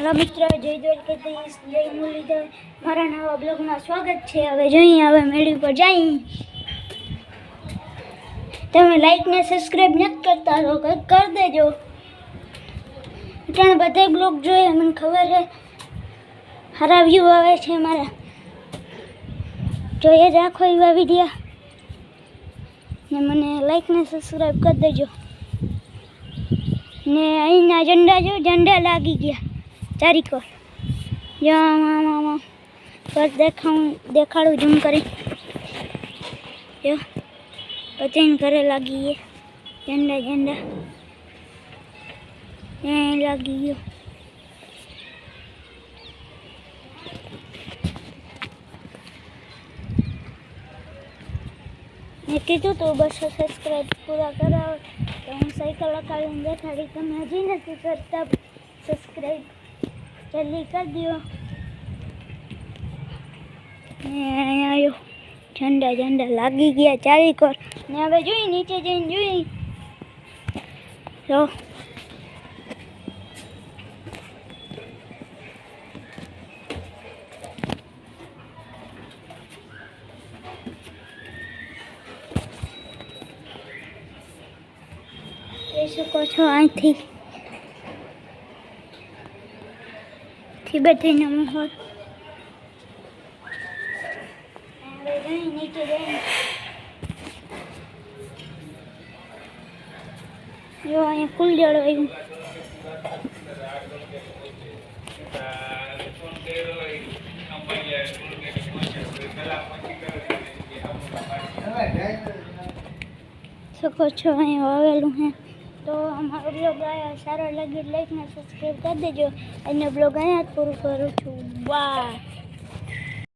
Hello मित्रों, जय द्वारकाधीश, जय मुरलीधर। मारा नवा ब्लॉग में स्वागत है। हवे જોઈએ હવે મેળી પર જઈ તમે લાઈક ને સબસ્ક્રાઇબ ન કરતા તો कर देजो। इतना બધા બ્લોગ જોઈએ મને ખબર છે સારા વ્યૂ આવે છે મારા, જોઈએ રાખો એવા વિડિયો ને મને લાઈક ને સબસ્ક્રાઇબ कर देजो। ने અહીંના झंडा લાગી ગયા चारी को जो मामा पर देखाड़ू जूम करी जो पतेन करे लगी है झंडा झंडा लगी गयो। कीधु तो 200 सब्सक्राइब पूरा कराओ तो हूँ साइकिल लखाड़ी देखाड़ी। तमे हजी नहीं करता सब्सक्राइब जल्दी कर दियो। आयो झंडा झंडा लागी गया चारी कोर ने हवे जोई नीचे जईने जोई तो શકો છો અહીંથી બધાનો માહોલ नीचे जो अँ फूल जड़वायु सको छो अँ आवेलू है। तो हमारो ब्लॉग आया सारा लगे लाइक ने सब्सक्राइब कर देजो। अने ब्लॉग अँ पूરું करूँ छूँ। बाय।